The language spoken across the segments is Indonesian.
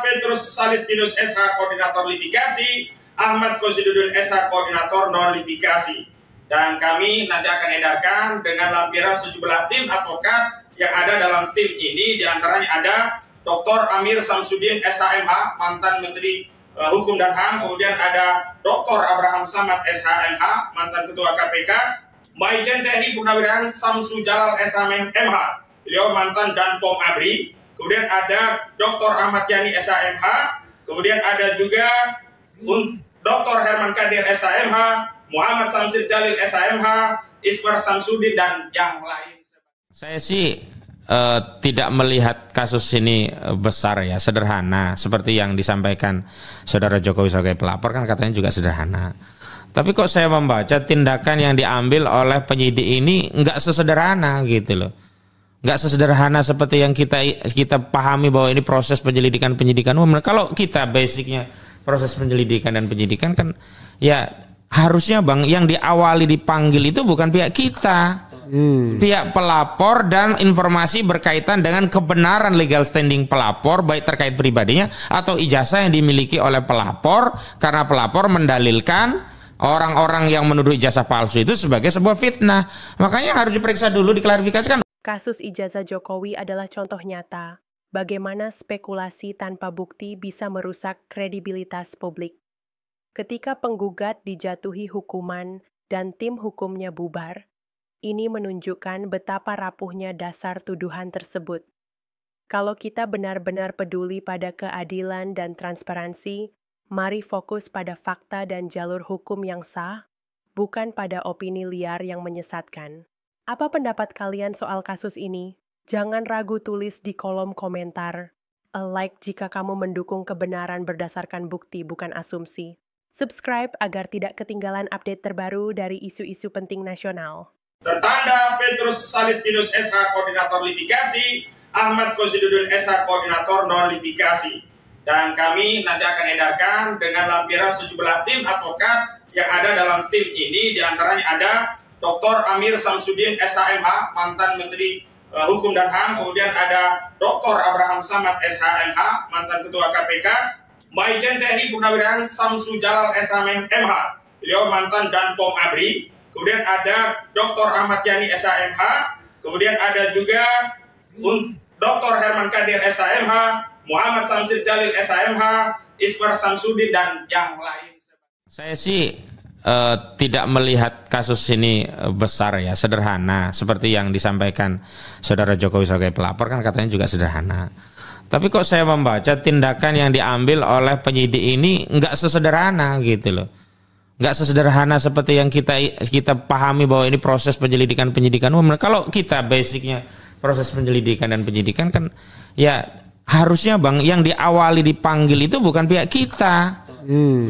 Petrus Salistinus SH Koordinator Litigasi, Ahmad Kosidudun SH Koordinator Non Litigasi. Dan kami nanti akan edarkan dengan lampiran sejumlah tim advokat yang ada dalam tim ini. Di antaranya ada Dr. Amir Samsudin SHMH, mantan Menteri Hukum dan HAM. Kemudian ada Dr. Abraham Samad SHMH, mantan Ketua KPK. Maijen TNI Purnawirawan Samsu Jalal SHMH, beliau mantan Danpom ABRI. Kemudian ada Dr. Ahmad Yani SHMH, kemudian ada juga Dr. Herman Kadir SHMH, Muhammad Samsir Jalil SHMH, Ismar Samsudin, dan yang lain. Saya sih tidak melihat kasus ini besar ya, sederhana seperti yang disampaikan Saudara Jokowi sebagai pelapor, kan katanya juga sederhana. Tapi kok saya membaca tindakan yang diambil oleh penyidik ini nggak sesederhana gitu loh. Nggak sesederhana seperti yang kita pahami bahwa ini proses penyidikan umum. Kalau kita basicnya proses penyelidikan dan penyidikan kan ya harusnya Bang yang diawali dipanggil itu bukan pihak kita. Pihak pelapor dan informasi berkaitan dengan kebenaran legal standing pelapor baik terkait pribadinya atau ijazah yang dimiliki oleh pelapor, karena pelapor mendalilkan orang-orang yang menuduh ijazah palsu itu sebagai sebuah fitnah. Makanya harus diperiksa dulu, diklarifikasikan. Kasus ijazah Jokowi adalah contoh nyata bagaimana spekulasi tanpa bukti bisa merusak kredibilitas publik. Ketika penggugat dijatuhi hukuman dan tim hukumnya bubar, ini menunjukkan betapa rapuhnya dasar tuduhan tersebut. Kalau kita benar-benar peduli pada keadilan dan transparansi, mari fokus pada fakta dan jalur hukum yang sah, bukan pada opini liar yang menyesatkan. Apa pendapat kalian soal kasus ini? Jangan ragu tulis di kolom komentar. A like jika kamu mendukung kebenaran berdasarkan bukti bukan asumsi. Subscribe agar tidak ketinggalan update terbaru dari isu-isu penting nasional. Tertanda Petrus Salistinus SH Koordinator Litigasi, Ahmad Kosidudun SH Koordinator Non Litigasi. Dan kami nanti akan edarkan dengan lampiran sejumlah tim advokat yang ada dalam tim ini. Di antaranya ada Dr. Amir Samsudin SHMH, mantan Menteri Hukum dan HAM. Kemudian ada Dr. Abraham Samad SHMH, mantan Ketua KPK. Maijen TNI Purnawirawan Samsu Jalal SHMH, beliau mantan Danpom ABRI. Kemudian ada Dr. Ahmad Yani SHMH. Kemudian ada juga Dr. Herman Kadir SHMH, Muhammad Samsir Jalil SHMH, Ismar Samsudin, dan yang lain. Saya sih tidak melihat kasus ini besar ya, sederhana seperti yang disampaikan Saudara Jokowi sebagai pelapor, kan katanya juga sederhana. Tapi kok saya membaca tindakan yang diambil oleh penyidik ini nggak sesederhana gitu loh. Nggak sesederhana seperti yang kita pahami bahwa ini proses penyidikan umum. Kalau kita basicnya proses penyelidikan dan penyidikan kan ya harusnya Bang yang diawali dipanggil itu bukan pihak kita.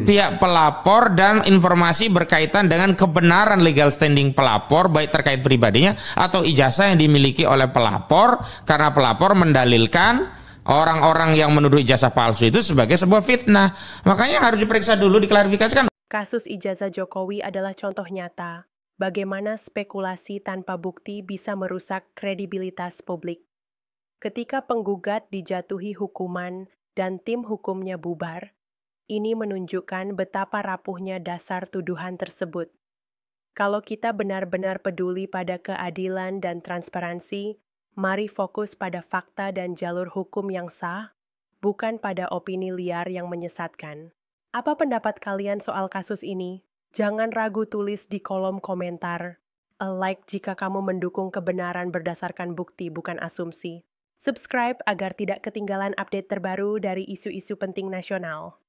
Pihak pelapor dan informasi berkaitan dengan kebenaran legal standing pelapor baik terkait pribadinya atau ijazah yang dimiliki oleh pelapor, karena pelapor mendalilkan orang-orang yang menuduh ijazah palsu itu sebagai sebuah fitnah. Makanya harus diperiksa dulu, diklarifikasikan. Kasus ijazah Jokowi adalah contoh nyata bagaimana spekulasi tanpa bukti bisa merusak kredibilitas publik. Ketika penggugat dijatuhi hukuman dan tim hukumnya bubar, ini menunjukkan betapa rapuhnya dasar tuduhan tersebut. Kalau kita benar-benar peduli pada keadilan dan transparansi, mari fokus pada fakta dan jalur hukum yang sah, bukan pada opini liar yang menyesatkan. Apa pendapat kalian soal kasus ini? Jangan ragu tulis di kolom komentar. A like jika kamu mendukung kebenaran berdasarkan bukti bukan asumsi. Subscribe agar tidak ketinggalan update terbaru dari isu-isu penting nasional.